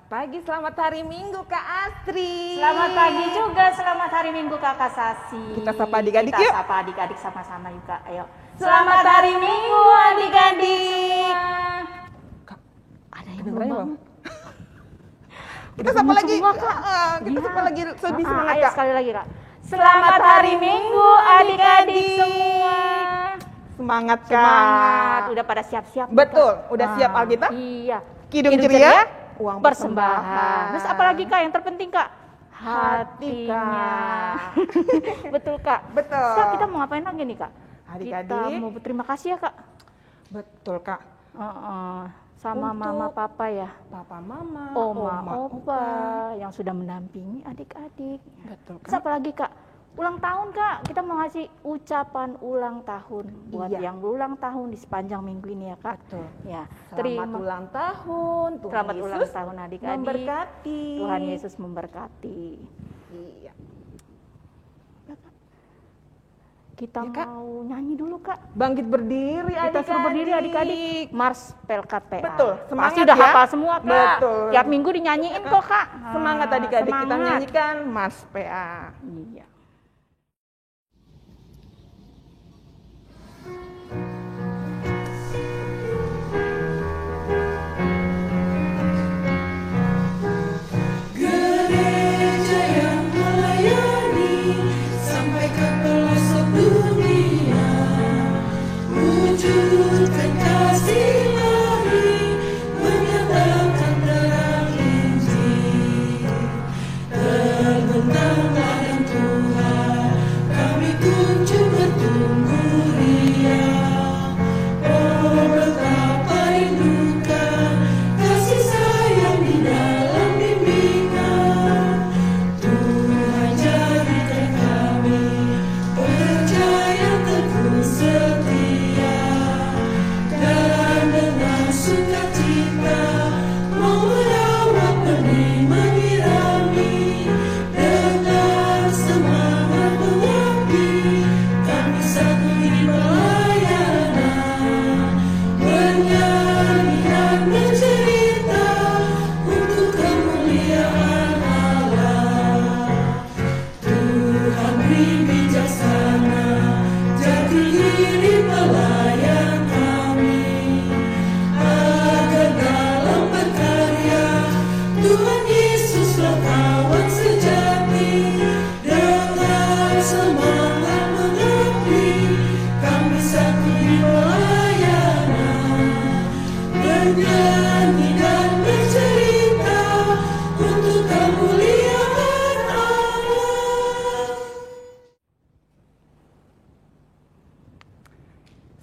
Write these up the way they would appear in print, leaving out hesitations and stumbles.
pagi, selamat hari Minggu Kak Astri. Selamat pagi juga, selamat hari Minggu Kakak Sasi. Kita sapa adik-adik yuk. Kita sapa adik-adik sama-sama yuk Kak, ayo. Selamat hari Minggu adik-adik. Kak, Ada yang kedengerannya belum belum? bangun. Kita sapa lagi. Semua, Kak. Kita sapa lagi lebih semangat Ayo Kak. sekali lagi Kak. Selamat hari Minggu adik-adik semua. Semangat Kak. Semangat, udah pada siap-siap. Betul, Kak? udah siap Alkitab? Iya. Kidung ceria, uang persembahan. Terus apa lagi Kak yang terpenting Kak? Hatinya. Betul Kak. Betul. Sekarang kita mau ngapain lagi nih Kak? Adik-adik. Kita mau berterima kasih ya Kak. Betul Kak. Sama Untuk mama papa ya. Papa mama, Oma opa yang sudah mendampingi adik-adik. Betul Terus Kak. apa lagi Kak? Ulang tahun Kak, kita mau ngasih ucapan ulang tahun buat Iya. yang ulang tahun di sepanjang minggu ini ya Kak. Betul. Ya, Selamat ulang tahun, Tuhan Selamat Yesus ulang tahun adik-adik. memberkati. Tuhan Yesus memberkati. Iya. Kita Ya, Kak. mau nyanyi dulu Kak. Bangkit berdiri Kita adik-adik. suruh berdiri adik-adik. Mars PLKPA. Betul, semangat Pasti udah ya. hafal semua Kak. Betul. Tiap minggu dinyanyiin kok Kak. Semangat adik-adik, kita semangat. nyanyikan Mas PA. Iya. Gereja yang melayani sampai ke pelosok dunia, wujudkan kasih ilahi, menyatakan terang Injil. Terbentang ladang Tuhan, kami kunjung bertumbuh riang. Oh betapa rindukan kasih sayang di dalam bimbingan. Tuhan jadikan kami percaya teguh setia, dan dengan sukacita mau merawat benih menyirami. Dengan semangat mengabdi, kami satu di pelayanan, menyanyi dan bercerita untuk kemuliaan Allah. Tuhan beri bijaksana, jati diri pelayan kami, agar dalam berkarya Tuhan Yesuslah kawan sejati. Dengan semangat mengabdi, kami satu di pelayanan, menyanyi dan bercerita untuk kemuliaan Allah.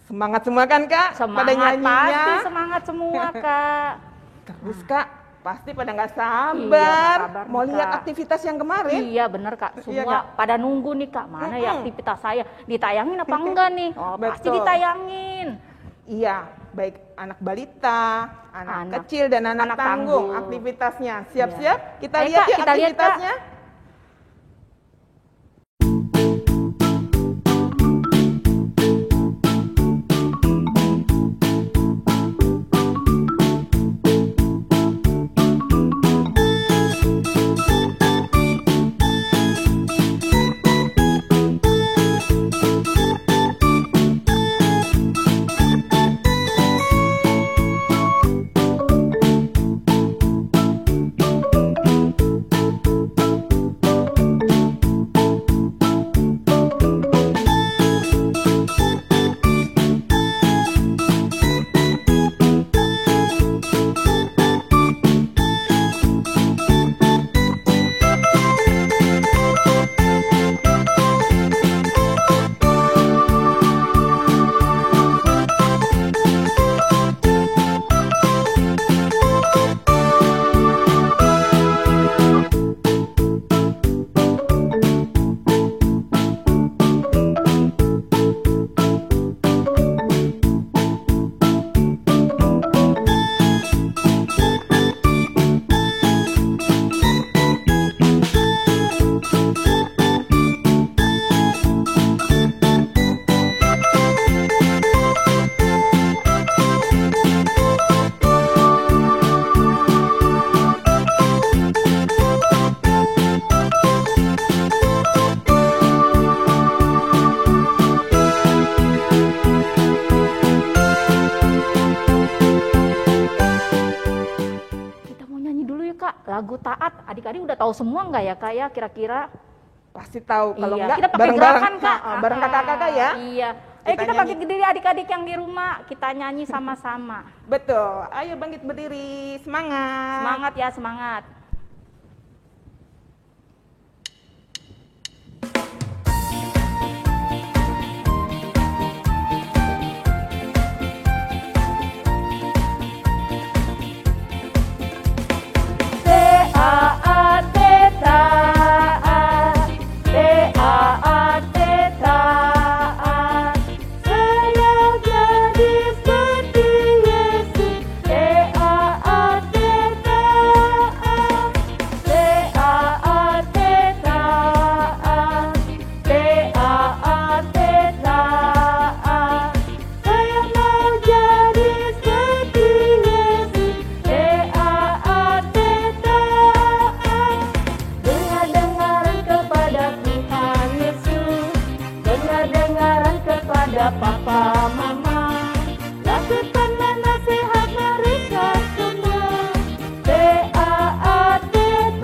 Semangat semua kan Kak? pada Semangat nyanyinya. pasti semangat semua Kak. Terus Kak, pasti pada nggak Iya, sabar. nggak sabar Mau nih, lihat Kak. aktivitas yang kemarin. Iya bener Kak, Iya, semua Kak. pada nunggu nih Kak, mana ya aktivitas saya, ditayangin apa enggak nih? Oh pasti Betul. ditayangin. Iya, baik anak balita, anak Anak- kecil dan anak anak tanggung tanggung. aktivitasnya. Siap-siap? Kita Ayo, lihat Kak, yuk kita lihat, Kak. aktivitasnya. lagu Taat, adik-adik udah tahu semua nggak ya Kak ya kira-kira? Pasti tahu. Kalau Iya, enggak kita pakai bareng-bareng gerakan Kak. bareng kakak-kakak ya. Iya. Kita Kita nyanyi. pakai diri adik-adik yang di rumah, kita nyanyi sama-sama. Betul. Ayo bangkit berdiri. Semangat. Semangat ya, semangat. Taat, taat, taat. Saya jadi seperti Yesus. Taat, taat, taat, taat, taat. Saya mau jadi seperti Yesus. Taat, taat. Dengar-dengaran kepada Tuhan Yesus, dengar-dengaran kepada Papa Mama, lakukanlah nasihat mereka semua. Taat, taat.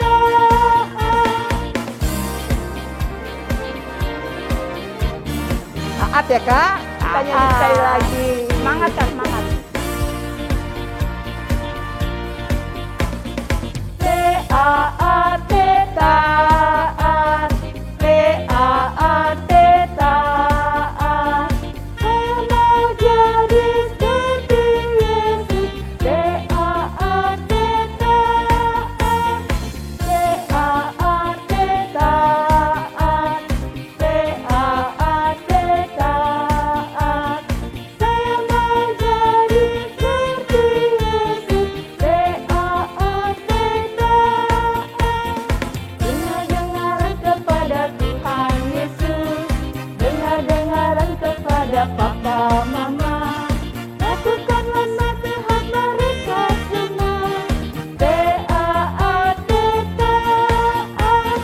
Taat ya kak. Kita nyanyi Taat. sekali lagi. Semangat Kak, semangat. Taat, taat, taat, taat. Saya mau jadi seperti Yesus. Taat, taat, taat, taat, taat, taat. Saya mau jadi seperti Yesus. Taat, taat. Dengar-dengaran kepada Tuhan Yesus, dengar-dengaran kepada Papa Mama, lakukanlah nasihat mereka semua. Taat, taat.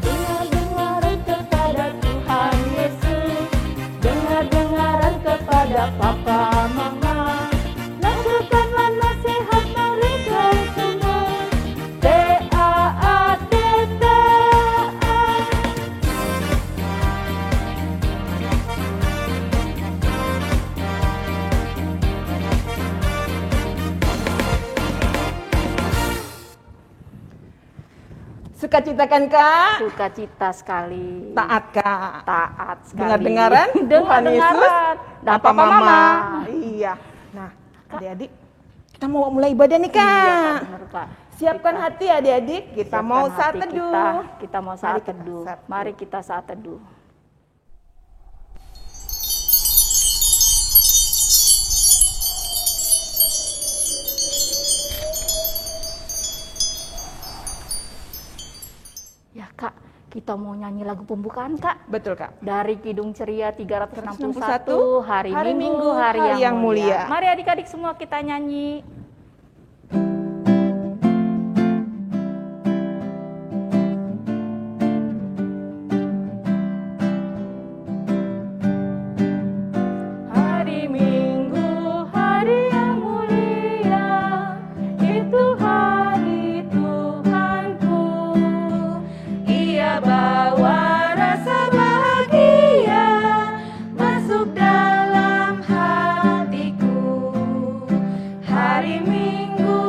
Dengar-dengaran kepada Tuhan Yesus, dengar-dengaran kepada Papa Mama, lakukanlah nasihat mereka semua. Taat, taat. Sukacita kan kak? Sukacita sekali. Taat kak. Taat sekali. Dengar-dengaran Tuhan Yesus Dengar-dengaran. Dan Papa Papa Mama. Iya. Nah adik-adik kita mau mulai ibadah nih kak. Iya, Kak, bener, Kak. Siapkan Kita- hati adik-adik. Kita siapkan mau saat hati teduh. Kita mau saat Mari kita teduh. saat teduh. Mari kita saat teduh. Ya Kak, kita mau nyanyi lagu pembukaan Kak. Betul kak. Dari Kidung Ceria 361, 361, hari Hari Minggu, Minggu, hari yang mulia. mulia. Mari adik-adik semua kita nyanyi. Hari Minggu, hari yang mulia, itu hari Tuhanku. Ia bawa rasa bahagia masuk dalam hatiku. Hari Minggu,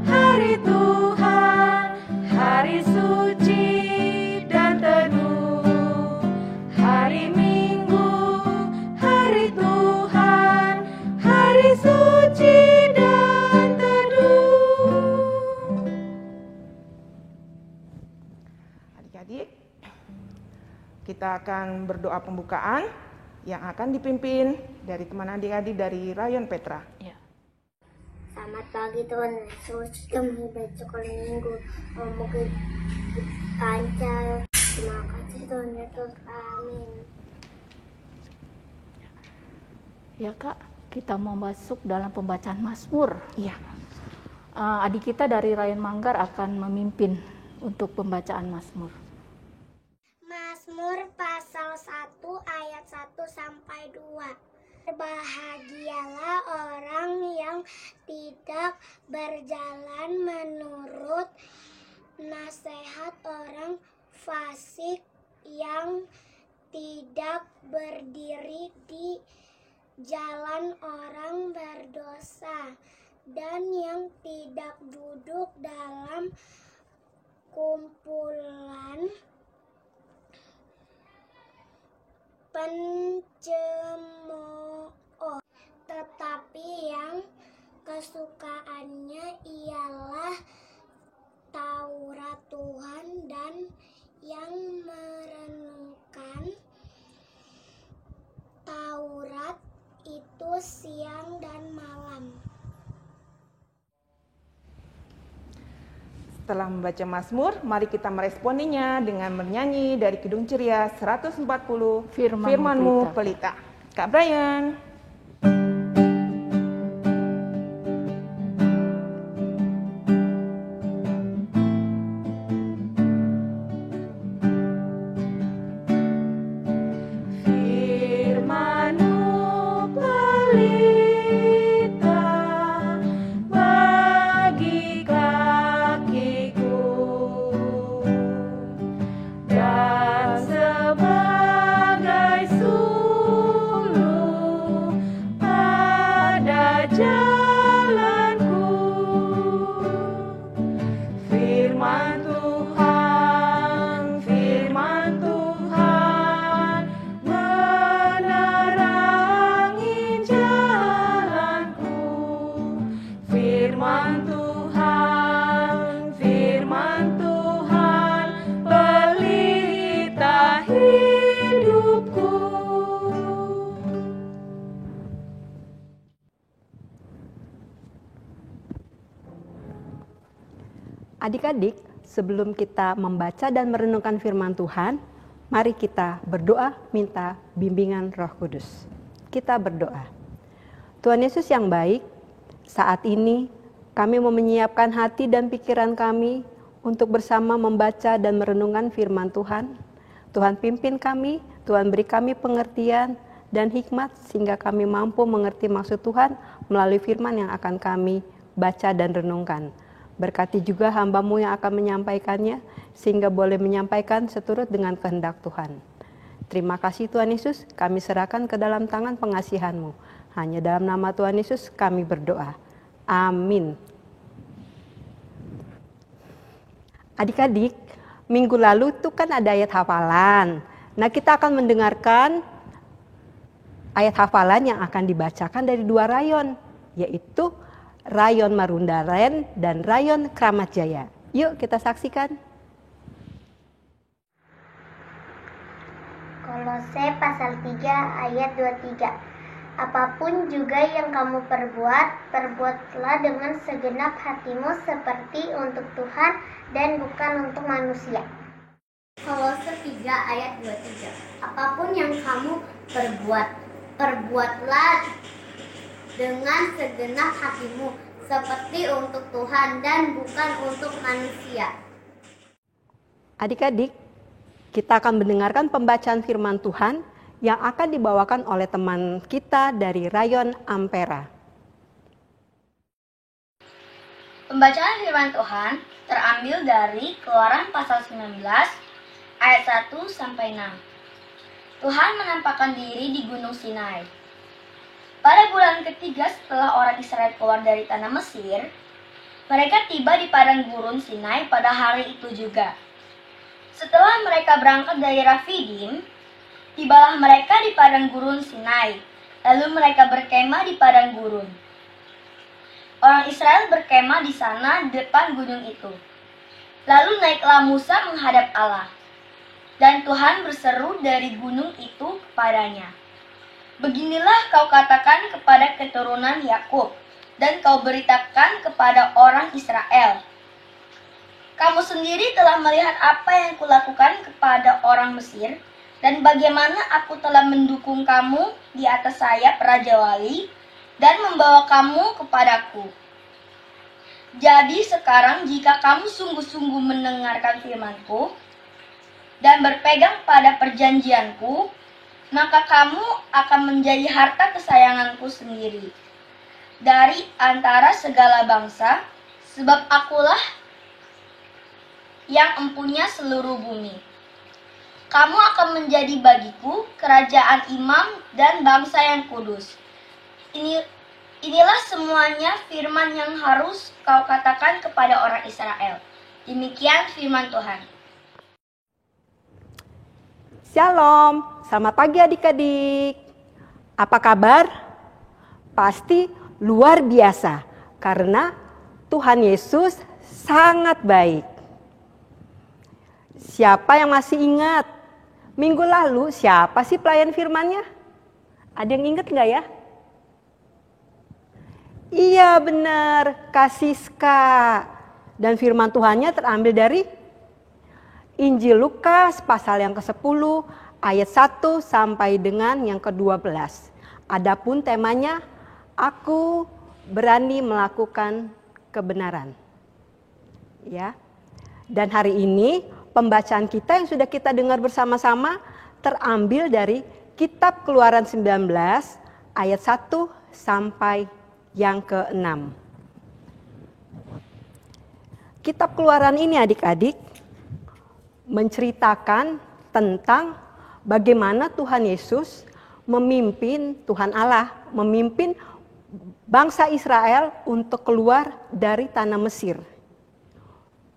hari Tuhan, hari suci dan teduh. Hari Minggu, hari Tuhan, hari suci dan teduh. Adik-adik, kita akan berdoa pembukaan yang akan dipimpin dari teman adik-adik dari Rayon Petra. Ya. Selamat pagi Tuhan Yesus, kami baca kali minggu mungkin lancar. Terima kasih Tuhan Yesus, amin. Ya Kak, kita mau masuk dalam pembacaan Mazmur. Iya. Adik kita dari Rayon Manggar akan memimpin untuk pembacaan Mazmur. Mazmur pasal 1 ayat 1 sampai 2. Berbahagialah orang yang tidak berjalan menurut nasihat orang fasik, yang tidak berdiri di jalan orang berdosa, dan yang tidak duduk dalam kumpulan pencemooh, tetapi yang kesukaannya ialah Taurat Tuhan, dan yang merenungkan Taurat itu siang dan malam. Setelah membaca Mazmur, mari kita meresponinya dengan bernyanyi dari Kidung Ceria 140, Firman-Mu Pelita. Kak Brian. Adik-adik, sebelum kita membaca dan merenungkan firman Tuhan, mari kita berdoa minta bimbingan Roh Kudus. Kita berdoa. Tuhan Yesus yang baik, saat ini kami mau menyiapkan hati dan pikiran kami untuk bersama membaca dan merenungkan firman Tuhan. Tuhan pimpin kami, Tuhan beri kami pengertian dan hikmat sehingga kami mampu mengerti maksud Tuhan melalui firman yang akan kami baca dan renungkan. Berkati juga hamba-Mu yang akan menyampaikannya, sehingga boleh menyampaikan seturut dengan kehendak Tuhan. Terima kasih Tuhan Yesus, kami serahkan ke dalam tangan pengasihan-Mu. Hanya dalam nama Tuhan Yesus kami berdoa. Amin. Adik-adik, minggu lalu itu kan ada ayat hafalan. Nah, kita akan mendengarkan ayat hafalan yang akan dibacakan dari 2 rayon, yaitu Rayon Marundaren dan Rayon Kramat Jaya. Yuk kita saksikan. Kolose pasal 3 ayat 23. Apapun juga yang kamu perbuatlah dengan segenap hatimu seperti untuk Tuhan dan bukan untuk manusia. Kolose 3 ayat 23. Apapun yang kamu perbuatlah dengan segenap hatimu, seperti untuk Tuhan dan bukan untuk manusia. Adik-adik, kita akan mendengarkan pembacaan firman Tuhan yang akan dibawakan oleh teman kita dari Rayon Ampera. Pembacaan firman Tuhan terambil dari Keluaran pasal 19 ayat 1-6. Tuhan menampakkan diri di Gunung Sinai. Pada bulan ketiga setelah orang Israel keluar dari tanah Mesir, mereka tiba di padang gurun Sinai pada hari itu juga. Setelah mereka berangkat dari Rafidim, tibalah mereka di padang gurun Sinai, lalu mereka berkemah di padang gurun. Orang Israel berkemah di sana di depan gunung itu. Lalu naiklah Musa menghadap Allah, dan Tuhan berseru dari gunung itu kepadanya. Beginilah kau katakan kepada keturunan Yakub, dan kau beritakan kepada orang Israel. Kamu sendiri telah melihat apa yang kulakukan kepada orang Mesir, dan bagaimana aku telah mendukung kamu di atas sayap Raja Wali, dan membawa kamu kepadaku. Jadi sekarang jika kamu sungguh-sungguh mendengarkan firman-Ku, dan berpegang pada perjanjian-Ku, maka kamu akan menjadi harta kesayanganku sendiri dari antara segala bangsa, sebab akulah yang empunya seluruh bumi. Kamu akan menjadi bagiku kerajaan imam dan bangsa yang kudus. Inilah semuanya firman yang harus kau katakan kepada orang Israel. Demikian firman Tuhan. Shalom, selamat pagi adik-adik. Apa kabar? Pasti luar biasa karena Tuhan Yesus sangat baik. Siapa yang masih ingat? Minggu lalu siapa sih pelayan firman-Nya? Ada yang ingat nggak ya? Iya benar, Kak Siska. Dan firman Tuhannya terambil dari Injil Lukas pasal yang ke-10 ayat 1 sampai dengan yang ke-12. Adapun temanya, aku berani melakukan kebenaran. Ya. Dan hari ini pembacaan kita yang sudah kita dengar bersama-sama terambil dari Kitab Keluaran 19 ayat 1 sampai yang ke-6. Kitab Keluaran ini adik-adik menceritakan tentang bagaimana Tuhan Yesus memimpin, Tuhan Allah memimpin bangsa Israel untuk keluar dari tanah Mesir.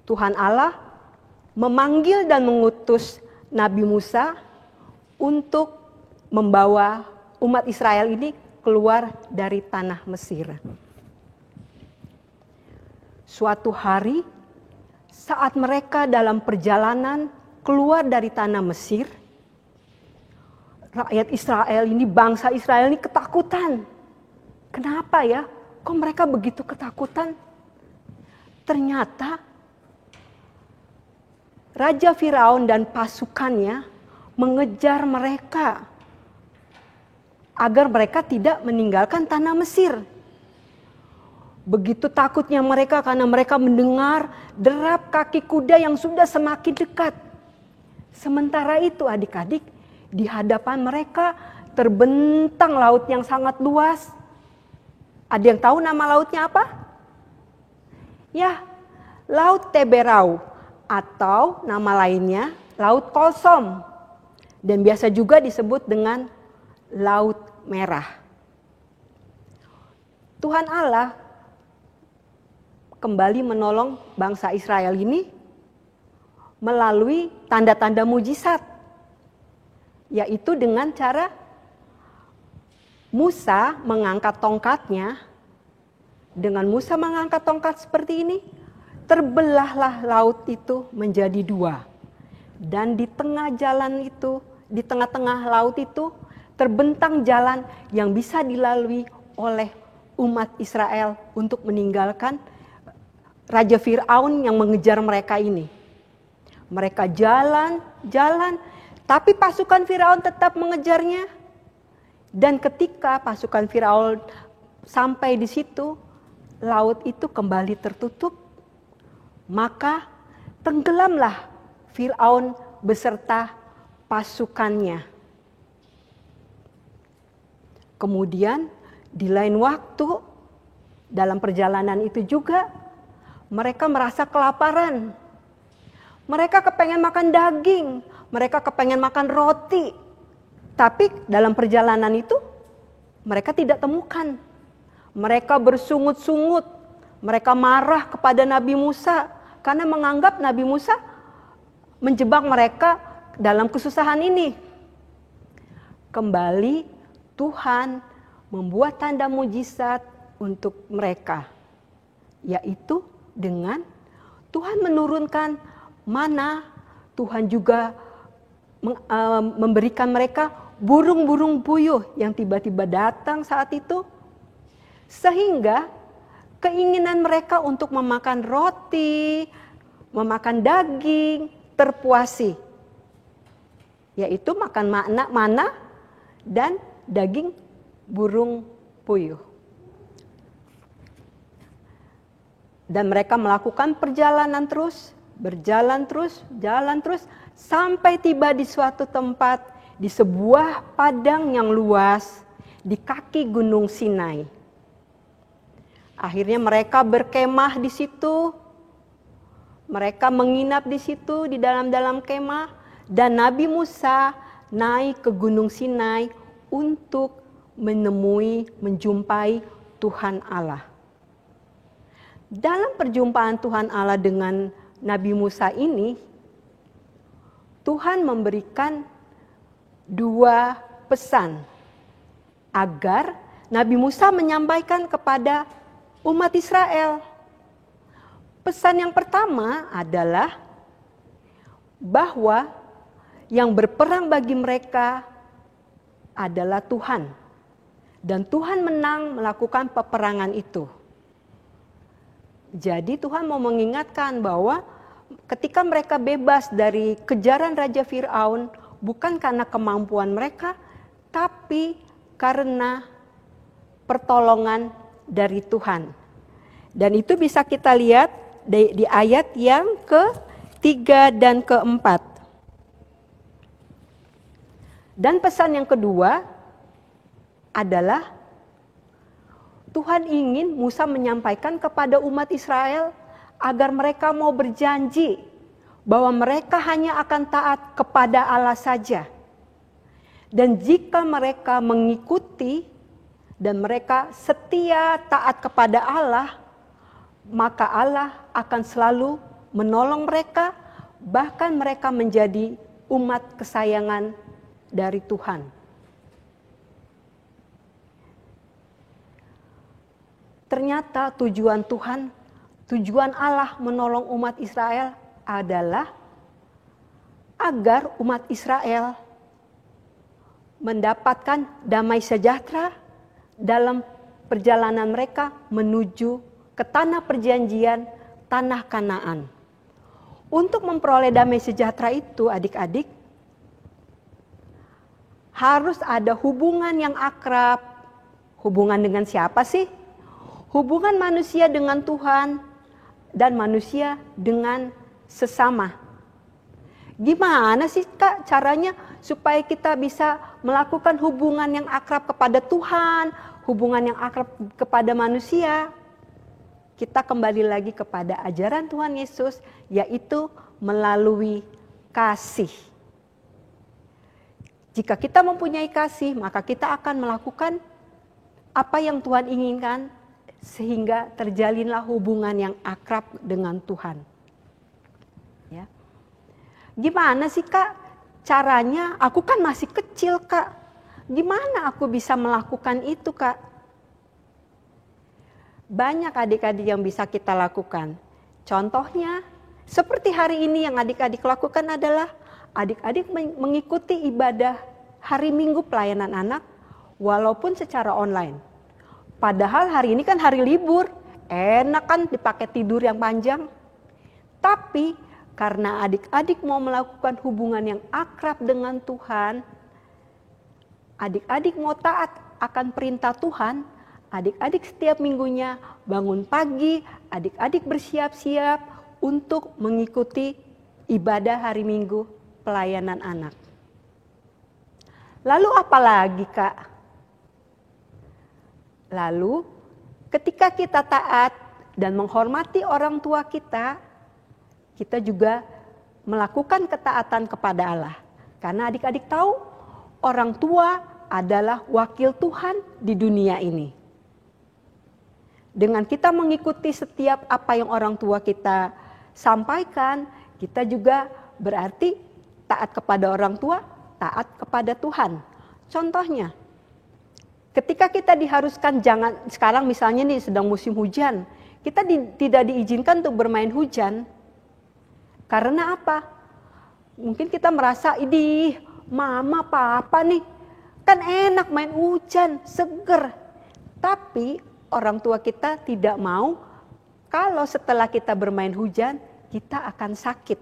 Tuhan Allah memanggil dan mengutus Nabi Musa untuk membawa umat Israel ini keluar dari tanah Mesir. Suatu hari saat mereka dalam perjalanan keluar dari tanah Mesir, rakyat Israel ini, bangsa Israel ini ketakutan. Kenapa ya? Kok mereka begitu ketakutan? Ternyata Raja Firaun dan pasukannya mengejar mereka agar mereka tidak meninggalkan tanah Mesir. Begitu takutnya mereka karena mereka mendengar derap kaki kuda yang sudah semakin dekat. Sementara itu adik-adik, di hadapan mereka terbentang laut yang sangat luas. Ada yang tahu nama lautnya apa? Ya, Laut Teberau atau nama lainnya Laut Kolsom. Dan biasa juga disebut dengan Laut Merah. Tuhan Allah kembali menolong bangsa Israel ini melalui tanda-tanda mujizat, yaitu dengan cara Musa mengangkat tongkatnya. Dengan Musa mengangkat tongkat seperti ini, terbelahlah laut itu menjadi dua. Dan di tengah jalan itu, di tengah-tengah laut itu, terbentang jalan yang bisa dilalui oleh umat Israel untuk meninggalkan Raja Firaun yang mengejar mereka ini. Mereka jalan, tapi pasukan Firaun tetap mengejarnya. Dan ketika pasukan Firaun sampai di situ, laut itu kembali tertutup. Maka tenggelamlah Firaun beserta pasukannya. Kemudian di lain waktu, dalam perjalanan itu juga, mereka merasa kelaparan. Mereka kepengen makan daging, mereka kepengen makan roti. Tapi dalam perjalanan itu mereka tidak temukan. Mereka bersungut-sungut, mereka marah kepada Nabi Musa karena menganggap Nabi Musa menjebak mereka dalam kesusahan ini. Kembali Tuhan membuat tanda mujizat untuk mereka, yaitu dengan Tuhan menurunkan mana, Tuhan juga memberikan mereka burung-burung puyuh yang tiba-tiba datang saat itu, sehingga keinginan mereka untuk memakan roti, memakan daging terpuasi, yaitu makan mana dan daging burung puyuh. Dan mereka melakukan perjalanan terus, berjalan terus, jalan terus, sampai tiba di suatu tempat di sebuah padang yang luas di kaki Gunung Sinai. Akhirnya mereka berkemah di situ. Mereka menginap di situ di dalam kemah, dan Nabi Musa naik ke Gunung Sinai untuk menjumpai Tuhan Allah. Dalam perjumpaan Tuhan Allah dengan Nabi Musa ini, Tuhan memberikan 2 pesan agar Nabi Musa menyampaikan kepada umat Israel. Pesan yang pertama adalah bahwa yang berperang bagi mereka adalah Tuhan. Dan Tuhan menang melakukan peperangan itu. Jadi Tuhan mau mengingatkan bahwa ketika mereka bebas dari kejaran Raja Firaun, bukan karena kemampuan mereka, tapi karena pertolongan dari Tuhan. Dan itu bisa kita lihat di ayat yang ke-3 dan ke-4. Dan pesan yang kedua adalah Tuhan ingin Musa menyampaikan kepada umat Israel agar mereka mau berjanji bahwa mereka hanya akan taat kepada Allah saja. Dan jika mereka mengikuti dan mereka setia taat kepada Allah, maka Allah akan selalu menolong mereka, bahkan mereka menjadi umat kesayangan dari Tuhan. Ternyata tujuan Tuhan, tujuan Allah menolong umat Israel adalah agar umat Israel mendapatkan damai sejahtera dalam perjalanan mereka menuju ke tanah perjanjian, tanah Kanaan. Untuk memperoleh damai sejahtera itu, adik-adik, harus ada hubungan yang akrab. Hubungan dengan siapa sih? Hubungan manusia dengan Tuhan dan manusia dengan sesama. Gimana sih Kak caranya supaya kita bisa melakukan hubungan yang akrab kepada Tuhan, hubungan yang akrab kepada manusia? Kita kembali lagi kepada ajaran Tuhan Yesus, yaitu melalui kasih. Jika kita mempunyai kasih, maka kita akan melakukan apa yang Tuhan inginkan, sehingga terjalinlah hubungan yang akrab dengan Tuhan. Ya. Gimana sih Kak caranya? Aku kan masih kecil Kak. Gimana aku bisa melakukan itu Kak? Banyak adik-adik yang bisa kita lakukan. Contohnya, seperti hari ini yang adik-adik lakukan adalah adik-adik mengikuti ibadah hari Minggu pelayanan anak walaupun secara online. Padahal hari ini kan hari libur, enak kan dipakai tidur yang panjang. Tapi karena adik-adik mau melakukan hubungan yang akrab dengan Tuhan, adik-adik mau taat akan perintah Tuhan, adik-adik setiap minggunya bangun pagi, adik-adik bersiap-siap untuk mengikuti ibadah hari Minggu pelayanan anak. Lalu apa lagi Kak? Lalu ketika kita taat dan menghormati orang tua kita, kita juga melakukan ketaatan kepada Allah. Karena adik-adik tahu orang tua adalah wakil Tuhan di dunia ini. Dengan kita mengikuti setiap apa yang orang tua kita sampaikan, kita juga berarti taat kepada orang tua, taat kepada Tuhan. Contohnya, ketika kita diharuskan jangan, sekarang misalnya nih sedang musim hujan, kita tidak diizinkan untuk bermain hujan. Karena apa? Mungkin kita merasa, idih mama papa nih, kan enak main hujan, seger. Tapi orang tua kita tidak mau kalau setelah kita bermain hujan, kita akan sakit.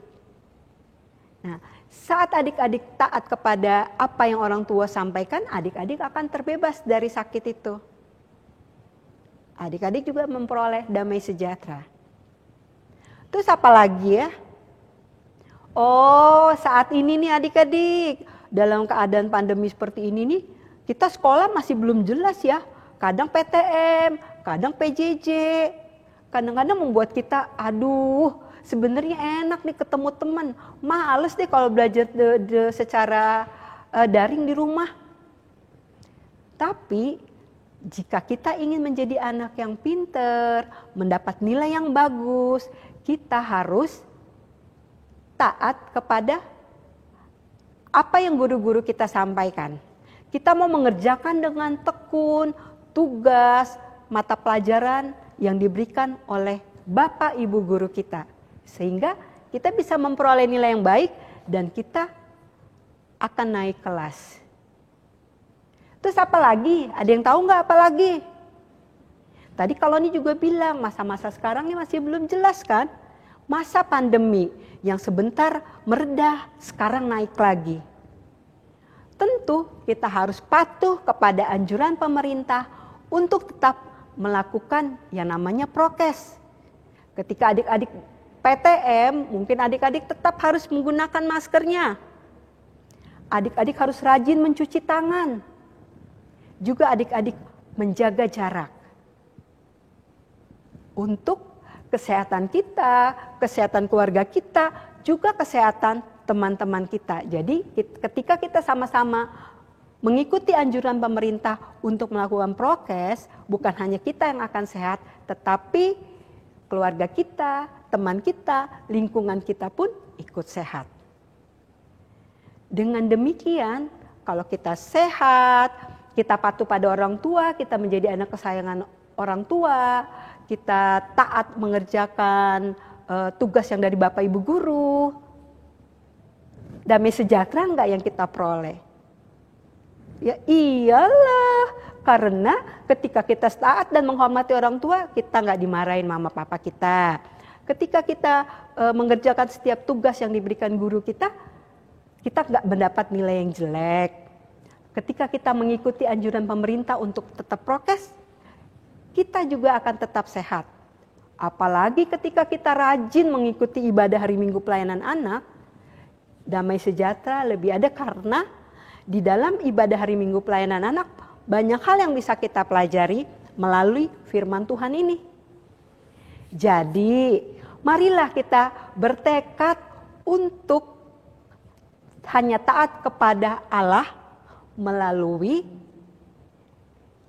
Nah, saat adik-adik taat kepada apa yang orang tua sampaikan, adik-adik akan terbebas dari sakit itu. Adik-adik juga memperoleh damai sejahtera. Terus apa lagi ya? Oh, saat ini nih adik-adik, dalam keadaan pandemi seperti ini nih, kita sekolah masih belum jelas ya. Kadang PTM, kadang PJJ, kadang-kadang membuat kita, aduh sebenarnya enak nih ketemu teman. Males deh kalau belajar secara daring di rumah. Tapi jika kita ingin menjadi anak yang pinter, mendapat nilai yang bagus, kita harus taat kepada apa yang guru-guru kita sampaikan. Kita mau mengerjakan dengan tekun tugas mata pelajaran yang diberikan oleh Bapak Ibu guru kita. Sehingga kita bisa memperoleh nilai yang baik dan kita akan naik kelas. Terus apa lagi? Ada yang tahu nggak apa lagi? Tadi kalau ini juga bilang masa-masa sekarang ini masih belum jelas kan? Masa pandemi yang sebentar meredah, sekarang naik lagi. Tentu kita harus patuh kepada anjuran pemerintah untuk tetap melakukan yang namanya prokes. Ketika adik-adik PTM, mungkin adik-adik tetap harus menggunakan maskernya. Adik-adik harus rajin mencuci tangan. Juga adik-adik menjaga jarak. Untuk kesehatan kita, kesehatan keluarga kita, juga kesehatan teman-teman kita. Jadi ketika kita sama-sama mengikuti anjuran pemerintah untuk melakukan prokes, bukan hanya kita yang akan sehat, tetapi keluarga kita, teman kita, lingkungan kita pun ikut sehat. Dengan demikian, kalau kita sehat, kita patuh pada orang tua, kita menjadi anak kesayangan orang tua, kita taat mengerjakan tugas yang dari Bapak Ibu guru. Damai sejahtera enggak yang kita peroleh? Ya iyalah, karena ketika kita taat dan menghormati orang tua, kita enggak dimarahin mama papa kita. Ketika kita mengerjakan setiap tugas yang diberikan guru kita enggak mendapat nilai yang jelek. Ketika kita mengikuti anjuran pemerintah untuk tetap prokes, kita juga akan tetap sehat. Apalagi ketika kita rajin mengikuti ibadah hari Minggu pelayanan anak, damai sejahtera lebih ada karena di dalam ibadah hari Minggu pelayanan anak banyak hal yang bisa kita pelajari melalui firman Tuhan ini. Jadi, marilah kita bertekad untuk hanya taat kepada Allah melalui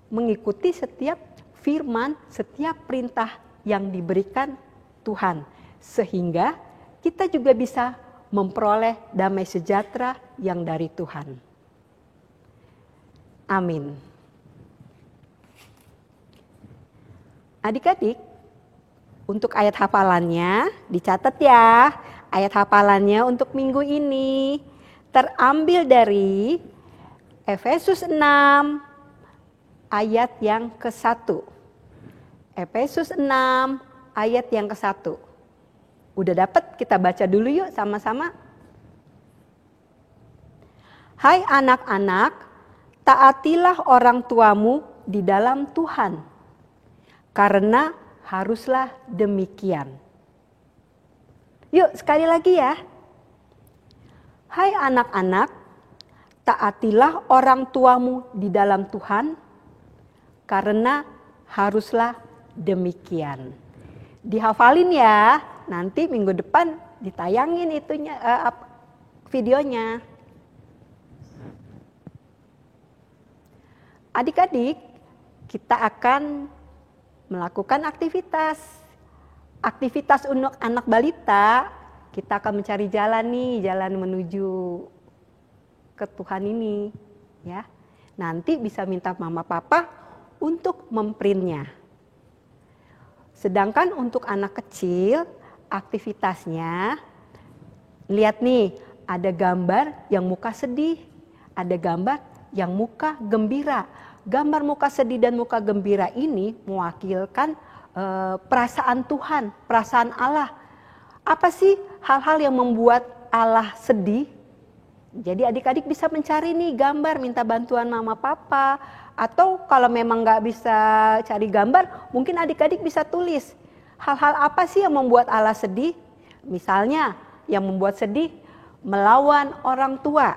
mengikuti setiap firman, setiap perintah yang diberikan Tuhan. Sehingga kita juga bisa memperoleh damai sejahtera yang dari Tuhan. Amin. Adik-adik, untuk ayat hafalannya dicatat ya. Ayat hafalannya untuk minggu ini terambil dari Efesus 6 ayat yang ke-1. Efesus 6 ayat yang ke-1. Udah dapat? Kita baca dulu yuk sama-sama. Hai anak-anak, taatilah orang tuamu di dalam Tuhan, karena haruslah demikian. Yuk sekali lagi ya. Hai anak-anak, taatilah orang tuamu di dalam Tuhan, karena haruslah demikian. Dihafalin ya, nanti minggu depan ditayangin itunya videonya. Adik-adik, kita akan melakukan aktivitas untuk anak balita. Kita akan mencari jalan nih, jalan menuju ke Tuhan ini, ya. Nanti bisa minta mama papa untuk memprintnya. Sedangkan untuk anak kecil, aktivitasnya, lihat nih, ada gambar yang muka sedih, ada gambar yang muka gembira. Gambar muka sedih dan muka gembira ini mewakilkan perasaan Tuhan, perasaan Allah. Apa sih hal-hal yang membuat Allah sedih? Jadi adik-adik bisa mencari nih gambar, minta bantuan mama papa. Atau kalau memang nggak bisa cari gambar, mungkin adik-adik bisa tulis. Hal-hal apa sih yang membuat Allah sedih? Misalnya yang membuat sedih, melawan orang tua.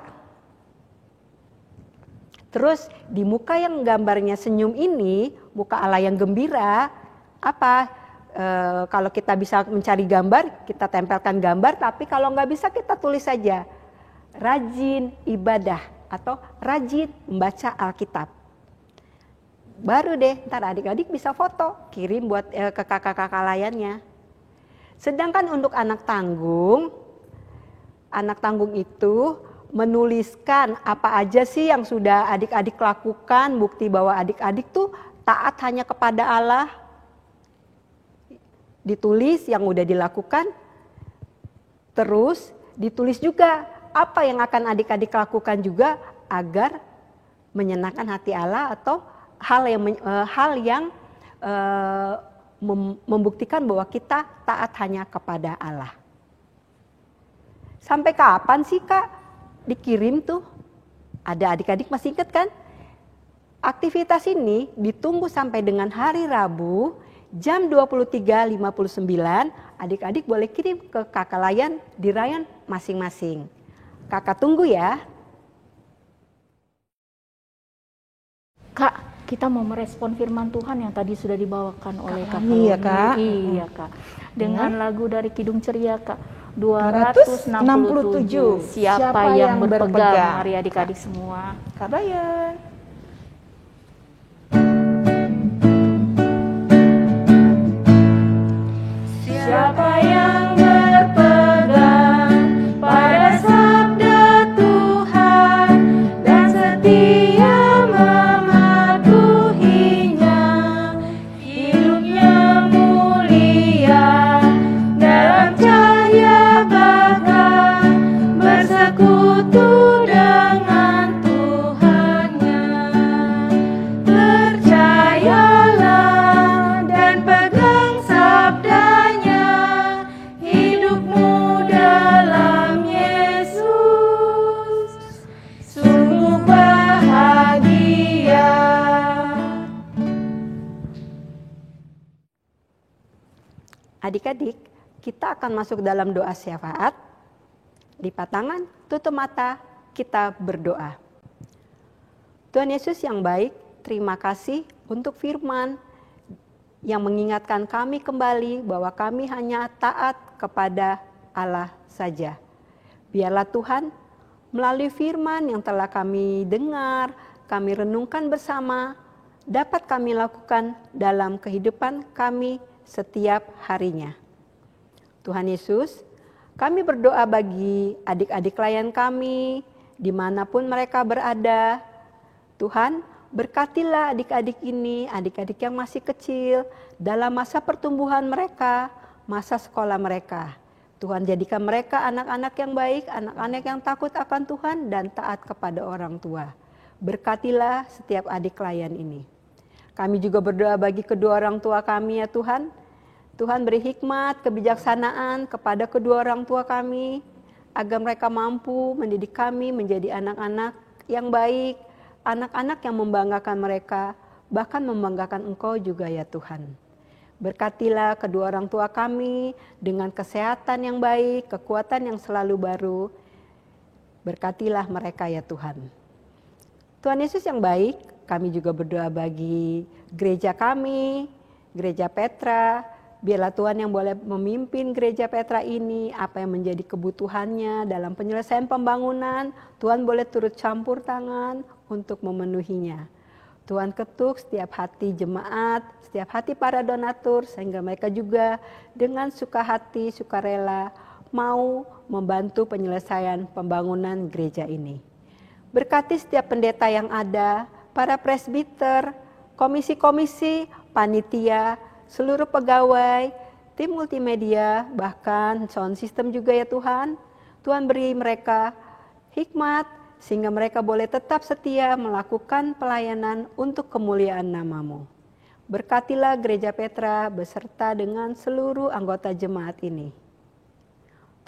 Terus di muka yang gambarnya senyum ini, muka Allah yang gembira, apa? Kalau kita bisa mencari gambar, kita tempelkan gambar, tapi kalau nggak bisa kita tulis saja. Rajin ibadah atau rajin membaca Alkitab. Baru deh, ntar adik-adik bisa foto, kirim buat ke kakak-kakak layannya. Sedangkan untuk anak tanggung itu menuliskan apa aja sih yang sudah adik-adik lakukan, bukti bahwa adik-adik tuh taat hanya kepada Allah. Ditulis yang udah dilakukan, terus ditulis juga apa yang akan adik-adik lakukan juga agar menyenangkan hati Allah atau hal yang membuktikan bahwa kita taat hanya kepada Allah. Sampai kapan sih Kak dikirim tuh? Ada adik-adik masih ingat kan? Aktivitas ini ditunggu sampai dengan hari Rabu jam 23.59. Adik-adik boleh kirim ke kakak layan di rayan masing-masing. Kakak tunggu ya. Kak, kita mau merespon firman Tuhan yang tadi sudah dibawakan oleh Kak. Iya, Kak. Iya, Kak. Dengan lagu dari Kidung Ceria, Kak. 267. Siapa yang berpegang? Mari adik-adik semua. Kak Brian. Siapa yang berpegang pada sabda Tuhan dan setia mematuhinya, hidupnya mulia dalam cahaya bahkan bersekutu dengan Tuhannya. Percayalah dan pegang sabdanya, hidupmu dalam Yesus sungguh bahagia. Adik-adik, kita akan masuk dalam doa syafaat. Lipat tangan, tutup mata, kita berdoa. Tuhan Yesus yang baik, terima kasih untuk firman yang mengingatkan kami kembali bahwa kami hanya taat kepada Allah saja. Biarlah Tuhan melalui firman yang telah kami dengar, kami renungkan bersama, dapat kami lakukan dalam kehidupan kami setiap harinya. Tuhan Yesus, kami berdoa bagi adik-adik layan kami, dimanapun mereka berada. Tuhan, berkatilah adik-adik ini, adik-adik yang masih kecil, dalam masa pertumbuhan mereka, masa sekolah mereka. Tuhan, jadikan mereka anak-anak yang baik, anak-anak yang takut akan Tuhan dan taat kepada orang tua. Berkatilah setiap adik layan ini. Kami juga berdoa bagi kedua orang tua kami ya Tuhan. Tuhan beri hikmat, kebijaksanaan kepada kedua orang tua kami, agar mereka mampu mendidik kami menjadi anak-anak yang baik, anak-anak yang membanggakan mereka, bahkan membanggakan Engkau juga ya Tuhan. Berkatilah kedua orang tua kami dengan kesehatan yang baik, kekuatan yang selalu baru. Berkatilah mereka ya Tuhan. Tuhan Yesus yang baik, kami juga berdoa bagi gereja kami, Gereja Petra. Biarlah Tuhan yang boleh memimpin Gereja Petra ini, apa yang menjadi kebutuhannya dalam penyelesaian pembangunan, Tuhan boleh turut campur tangan untuk memenuhinya. Tuhan ketuk setiap hati jemaat, setiap hati para donatur, sehingga mereka juga dengan suka hati, sukarela mau membantu penyelesaian pembangunan gereja ini. Berkati setiap pendeta yang ada, para presbiter, komisi-komisi, panitia, seluruh pegawai, tim multimedia, bahkan sound system juga ya Tuhan. Tuhan beri mereka hikmat sehingga mereka boleh tetap setia melakukan pelayanan untuk kemuliaan nama-Mu. Berkatilah Gereja Petra beserta dengan seluruh anggota jemaat ini.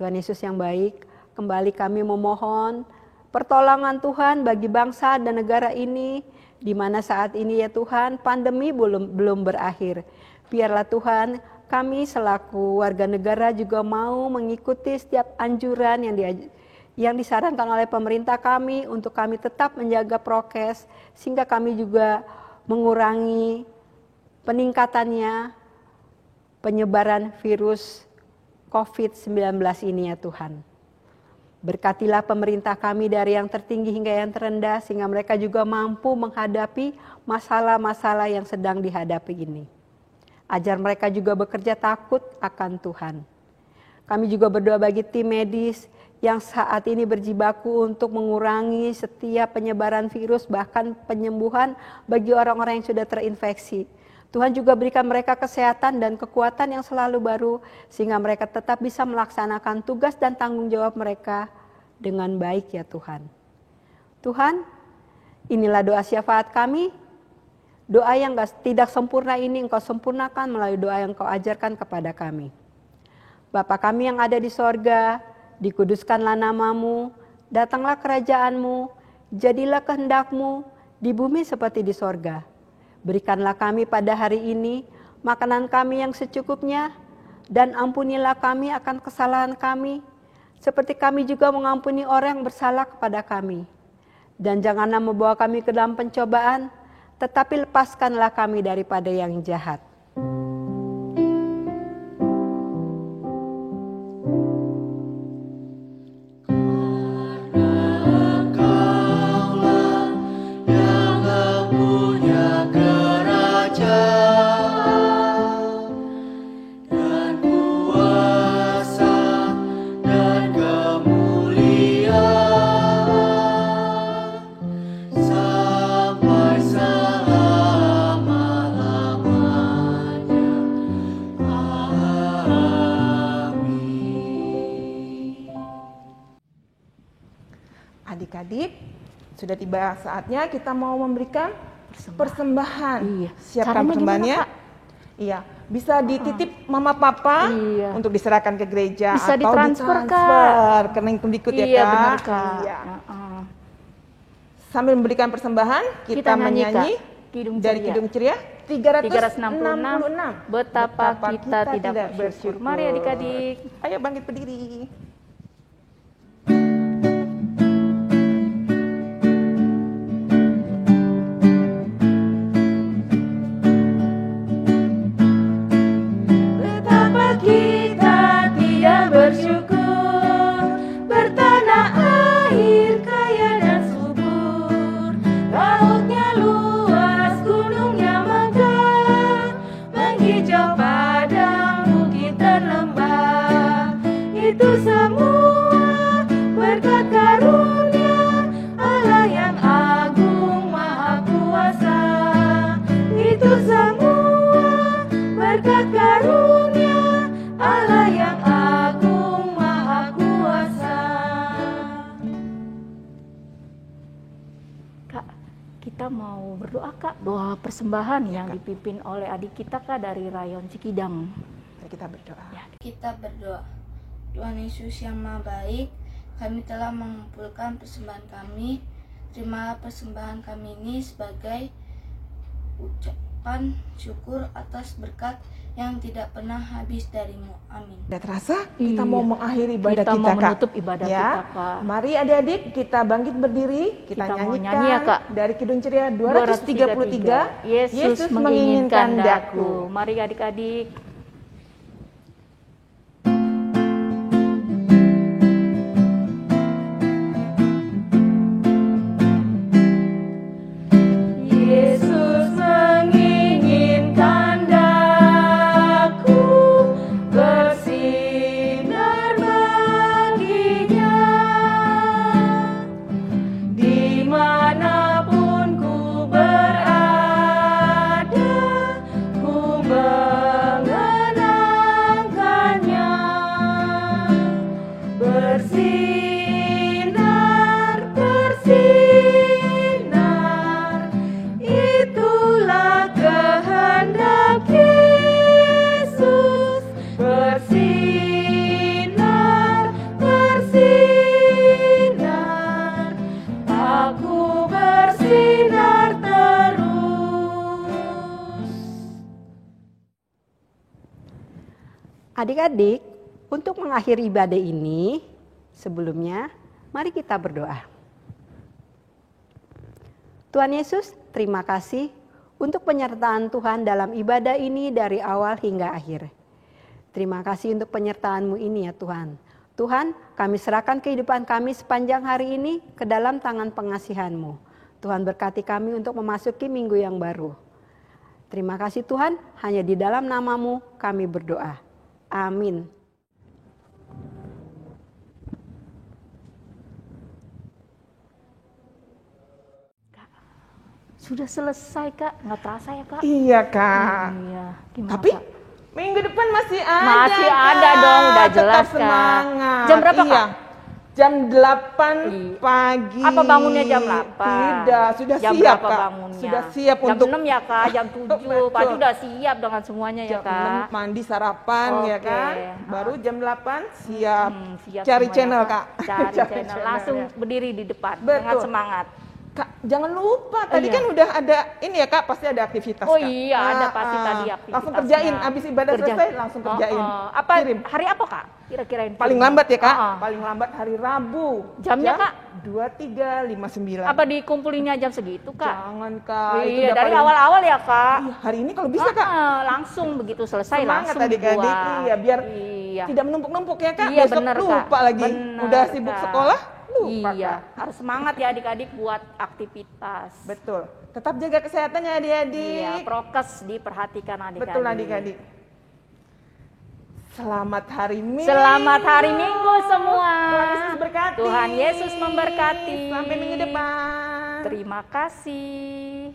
Tuhan Yesus yang baik, kembali kami memohon pertolongan Tuhan bagi bangsa dan negara ini, di mana saat ini ya Tuhan pandemi belum berakhir. Biarlah Tuhan kami selaku warga negara juga mau mengikuti setiap anjuran yang disarankan oleh pemerintah kami untuk kami tetap menjaga prokes, sehingga kami juga mengurangi peningkatannya penyebaran virus COVID-19 ini ya Tuhan. Berkatilah pemerintah kami dari yang tertinggi hingga yang terendah, sehingga mereka juga mampu menghadapi masalah-masalah yang sedang dihadapi ini. Ajar mereka juga bekerja takut akan Tuhan. Kami juga berdoa bagi tim medis yang saat ini berjibaku untuk mengurangi setiap penyebaran virus, bahkan penyembuhan bagi orang-orang yang sudah terinfeksi. Tuhan juga berikan mereka kesehatan dan kekuatan yang selalu baru, sehingga mereka tetap bisa melaksanakan tugas dan tanggung jawab mereka dengan baik ya Tuhan. Tuhan, inilah doa syafaat kami. Doa yang tidak sempurna ini Engkau sempurnakan melalui doa yang Engkau ajarkan kepada kami. Bapa kami yang ada di sorga, dikuduskanlah namamu, datanglah kerajaanmu, jadilah kehendak-Mu di bumi seperti di sorga. Berikanlah kami pada hari ini makanan kami yang secukupnya, dan ampunilah kami akan kesalahan kami, seperti kami juga mengampuni orang yang bersalah kepada kami. Dan janganlah membawa kami ke dalam pencobaan, tetapi lepaskanlah kami daripada yang jahat. Adik-adik, sudah tiba saatnya kita mau memberikan persembahan. Iya. Siapkan Caranya persembahannya. gimana, Kak? Iya, bisa dititip mama papa untuk diserahkan ke gereja, Bisa atau ditransfer, ditransfer ke link berikut ya Kak. Iya benar Kak. Iya. Sambil memberikan persembahan, kita menyanyi Kidung dari Ceria. Kidung Ceria 366 Betapa kita tidak bersyukur. Mari adik-adik. Ayo bangkit berdiri. Betapa kita tidak bersyukur, bertanah air kaya dan subur, lautnya luas, gunungnya megah, menghijau padang, bukit dan lembah. Itu semua berkat karunia Allah yang agung maha kuasa. Itu semua berkat karunia Allah yang agung maha kuasa. Kak, kita mau berdoa Kak, doa persembahan yang dipimpin oleh adik kita Kak dari Rayon Cikidang. Mari kita berdoa. Kita berdoa. Tuhan Yesus yang Maha Baik, kami telah mengumpulkan persembahan kami. Terimalah persembahan kami ini sebagai ucapan syukur atas berkat yang tidak pernah habis dari-Mu. Amin. Sudah terasa? Kita mau mengakhiri ibadah Kita kita, mau Kak. menutup ibadah Ya. kita, Kak. Mari adik-adik kita bangkit berdiri, kita Kita mau nyanyikan nyanyi ya, Kak. dari Kidung Ceria 233. Yesus menginginkan daku. Mari adik-adik. Yesus menginginkan daku bersinar baginya, dimanapun ku berada, ku mengenangkannya. Bersinar, bersinar, itulah kehendak Yesus. Bersinar, bersinar, aku bersinar terus. Adik-adik, untuk mengakhiri ibadah ini, sebelumnya Mari kita berdoa. Tuhan Yesus, terima kasih untuk penyertaan Tuhan dalam ibadah ini dari awal hingga akhir. Terima kasih untuk penyertaan-Mu ini ya Tuhan. Tuhan, kami serahkan kehidupan kami sepanjang hari ini ke dalam tangan pengasihan-Mu. Tuhan berkati kami untuk memasuki minggu yang baru. Terima kasih Tuhan, hanya di dalam nama-Mu kami berdoa. Amin. Sudah selesai Kak, nggak terasa ya Kak? Iya Kak. Iya. Gimana, Tapi Kak? minggu depan masih ada. Masih Kak. ada dong, udah jelas Tetap Kak. semangat. Jam berapa Iya. Kak? Jam 8 pagi. Apa bangunnya jam 8? Tidak, sudah jam siap berapa Kak. bangunnya? Sudah siap jam untuk 6 ya Kak, jam 7. Pasti udah siap dengan semuanya ya jam Kak. 6 mandi sarapan ya Oke. kan. Baru jam 8 siap. Siap Cari semuanya, channel Kak. Cari channel, langsung ya. berdiri di depan Betul. dengan semangat. Kak, jangan lupa tadi iya. kan udah ada ini ya Kak, pasti ada aktivitas Oh Kak. iya, ada pasti tadi aktivitasnya. Langsung kerjain, habis ibadah selesai langsung kerjain. Apa Kirim. hari apa Kak? Kira-kira ini. Paling lambat ya Kak, Oh. paling lambat hari Rabu. Jamnya, jam Kak? 23.59. Apa dikumpulinnya jam segitu Kak? Jangan Kak. itu Iya, udah dari paling- awal-awal ya Kak. Iya, hari ini kalau bisa Kak. Langsung begitu selesai Semangat langsung adik-adik, dibuat. iya, biar Iya. Tidak menumpuk-numpuk ya Kak. Iya, Besok bener, Kak. lupa lagi. Bener, Udah sibuk Kak. sekolah, lupa Iya, Kak. harus semangat ya adik-adik buat aktivitas. Betul. Tetap jaga kesehatannya adik-adik. Iya, prokes diperhatikan adik-adik. Betul adik-adik. Selamat hari Minggu. Selamat hari Minggu semua. Tuhan Yesus berkati. Tuhan Yesus memberkati. Sampai minggu depan. Terima kasih.